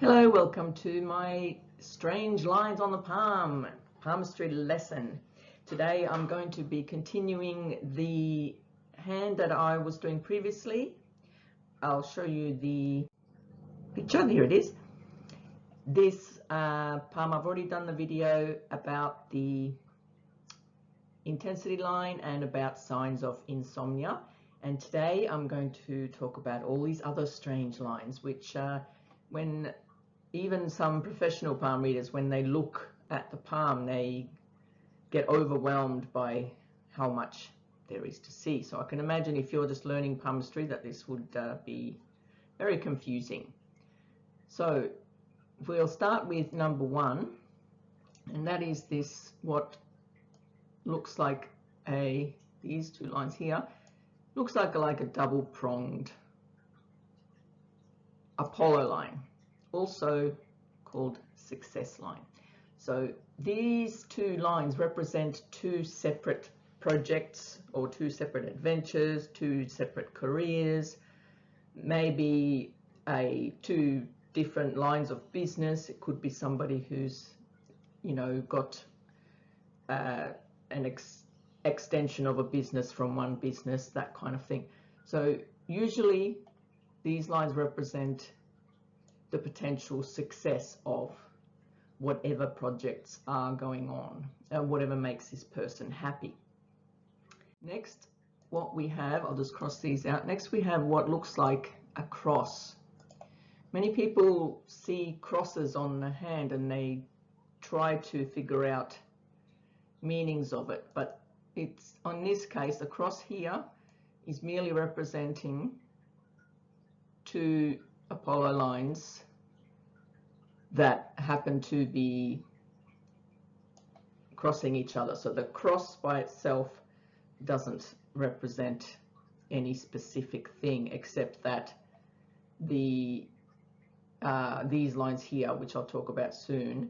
Hello, welcome to my strange lines on the palm palmistry lesson. Today I'm going to be continuing the hand that I was doing previously. I'll show you the picture. Here it is. This palm, I've already done the video about the intensity line and about signs of insomnia, and today I'm going to talk about all these other strange lines which when even some professional palm readers, when they look at the palm, they get overwhelmed by how much there is to see. So I can imagine if you're just learning palmistry that this would be very confusing. So we'll start with number one, and that is this, what looks like these two lines here, looks like a double-pronged Apollo line, also called success line. So these two lines represent two separate projects or two separate adventures, two separate careers, maybe two different lines of business. It could be somebody who's, got an extension of a business from one business, that kind of thing. So usually these lines represent the potential success of whatever projects are going on and whatever makes this person happy. Next, what we have, I'll just cross these out. Next, we have what looks like a cross. Many people see crosses on the hand and they try to figure out meanings of it, but it's, on this case, the cross here is merely representing two Apollo lines that happen to be crossing each other. So the cross by itself doesn't represent any specific thing, except that these lines here, which I'll talk about soon,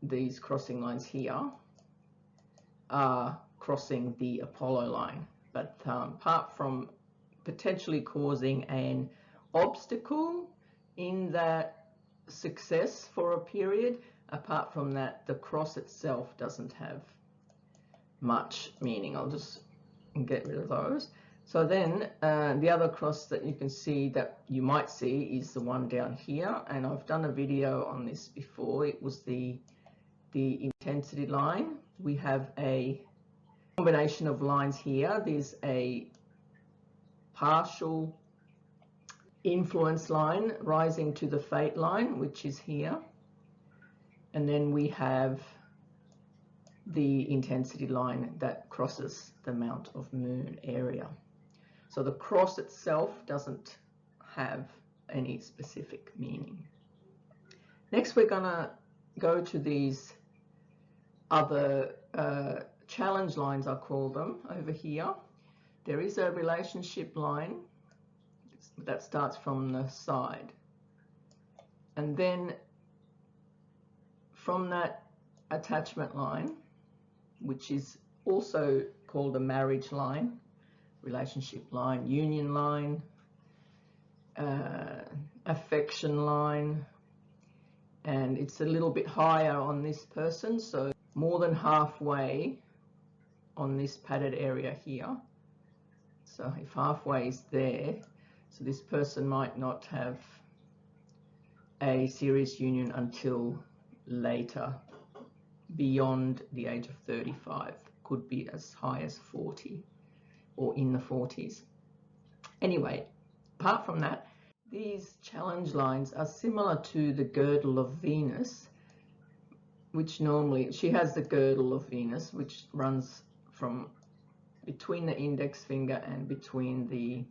these crossing lines here are crossing the Apollo line. But apart from potentially causing an obstacle in that success for a period, apart from that, the cross itself doesn't have much meaning. I'll just get rid of those. So then the other cross that you can see, that you might see, is the one down here, and I've done a video on this before. It was the intensity line. We have a combination of lines here. There's a partial influence line rising to the fate line, which is here, and then we have the intensity line that crosses the Mount of Moon area. So the cross itself doesn't have any specific meaning. Next, we're gonna go to these other challenge lines, I call them, over here. There is a relationship line that starts from the side, and then from that attachment line, which is also called a marriage line, relationship line, union line, affection line, and it's a little bit higher on this person, so more than halfway on this padded area here. So if halfway is there, so this person might not have a serious union until later, beyond the age of 35, could be as high as 40 or in the 40s. Anyway, apart from that, these challenge lines are similar to the Girdle of Venus, which normally, she has the Girdle of Venus, which runs from between the index finger and between the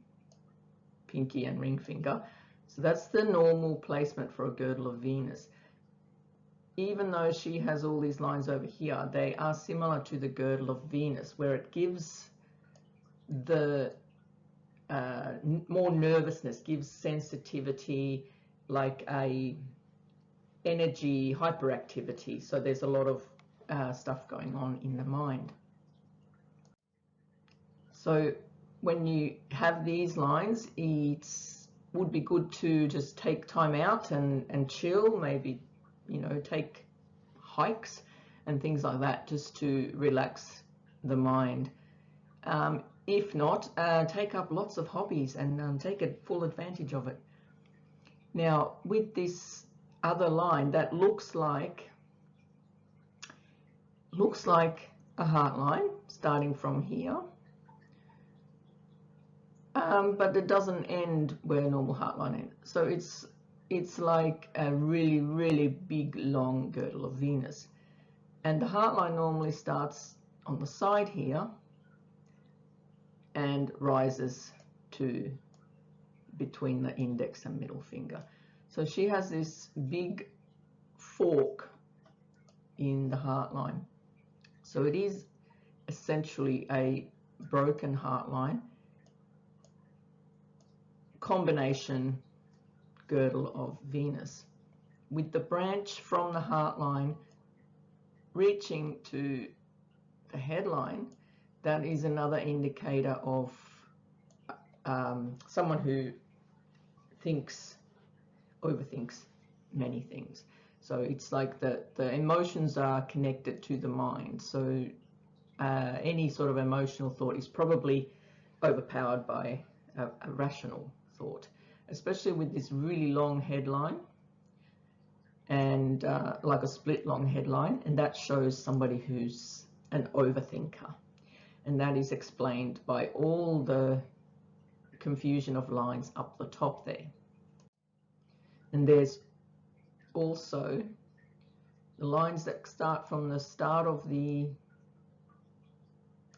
pinky and ring finger. So that's the normal placement for a Girdle of Venus. Even though she has all these lines over here, they are similar to the Girdle of Venus, where it gives the more nervousness, gives sensitivity, like a energy hyperactivity. So there's a lot of stuff going on in the mind. So when you have these lines, it's would be good to just take time out and chill, maybe, take hikes and things like that, just to relax the mind. If not, take up lots of hobbies and take full advantage of it. Now, with this other line that looks like a heart line starting from here, but it doesn't end where a normal heart line ends. So it's like a really, really big, long girdle of Venus. And the heart line normally starts on the side here and rises to between the index and middle finger. So she has this big fork in the heart line. So it is essentially a broken heart line, combination girdle of Venus, with the branch from the heart line reaching to the headline. That is another indicator of someone who overthinks many things. So it's like the emotions are connected to the mind. So any sort of emotional thought is probably overpowered by a rational thought, especially with this really long headline and like a split long headline, and that shows somebody who's an overthinker. And that is explained by all the confusion of lines up the top there. And there's also the lines that start from the start of the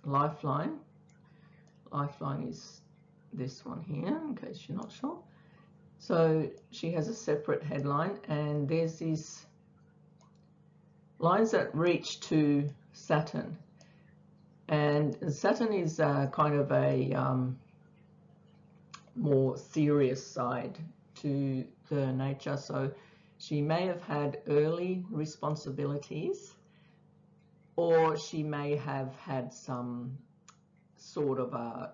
lifeline. Lifeline is this one here, in case you're not sure. So she has a separate headline, and there's these lines that reach to Saturn. And Saturn is kind of a more serious side to her nature. So she may have had early responsibilities, or she may have had some sort of a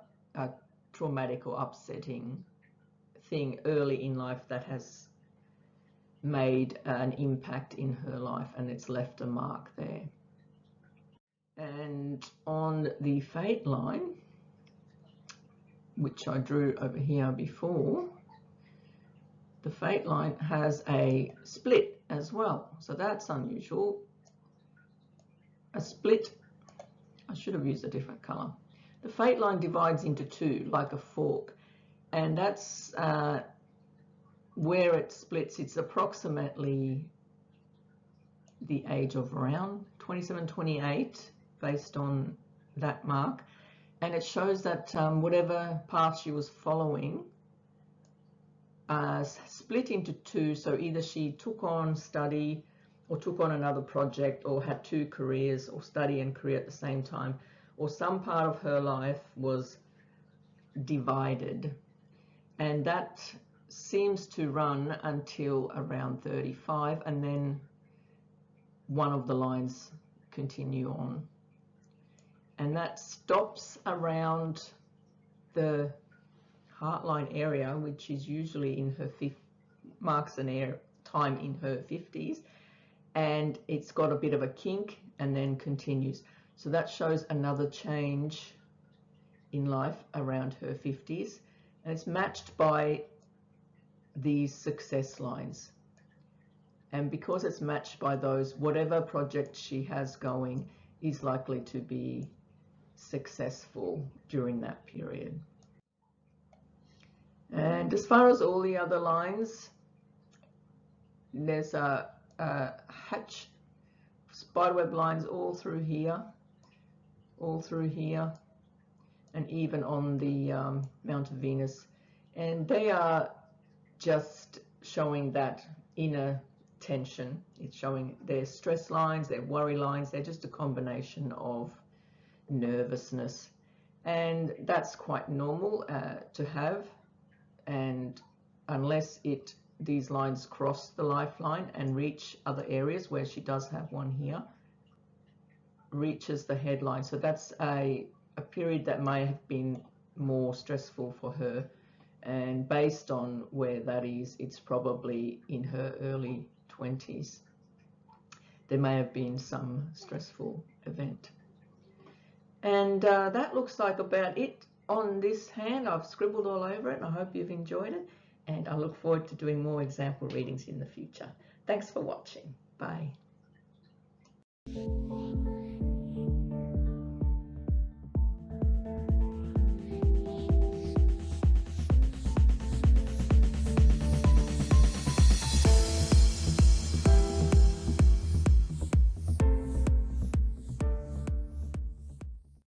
traumatic or upsetting thing early in life that has made an impact in her life, and it's left a mark there. And on the fate line, which I drew over here before, the fate line has a split as well. So that's unusual. A split, I should have used a different color. The fate line divides into two, like a fork, and that's where it splits. It's approximately the age of around 27, 28, based on that mark. And it shows that whatever path she was following split into two. So either she took on study or took on another project, or had two careers, or study and career at the same time, or some part of her life was divided. And that seems to run until around 35, and then one of the lines continue on. And that stops around the heartline area, which is usually in her marks an time in her 50s, and it's got a bit of a kink and then continues. So that shows another change in life around her 50s, and it's matched by these success lines. And because it's matched by those, whatever project she has going is likely to be successful during that period. And as far as all the other lines, there's a hatch, spiderweb lines all through here, and even on the Mount of Venus. And they are just showing that inner tension. It's showing their stress lines, their worry lines. They're just a combination of nervousness, and that's quite normal to have. And unless these lines cross the lifeline and reach other areas, where she does have one here, reaches the headline. So that's a period that may have been more stressful for her, and based on where that is, it's probably in her early 20s. There may have been some stressful event. And that looks like about it on this hand. I've scribbled all over it, and I hope you've enjoyed it, and I look forward to doing more example readings in the future. Thanks for watching. Bye.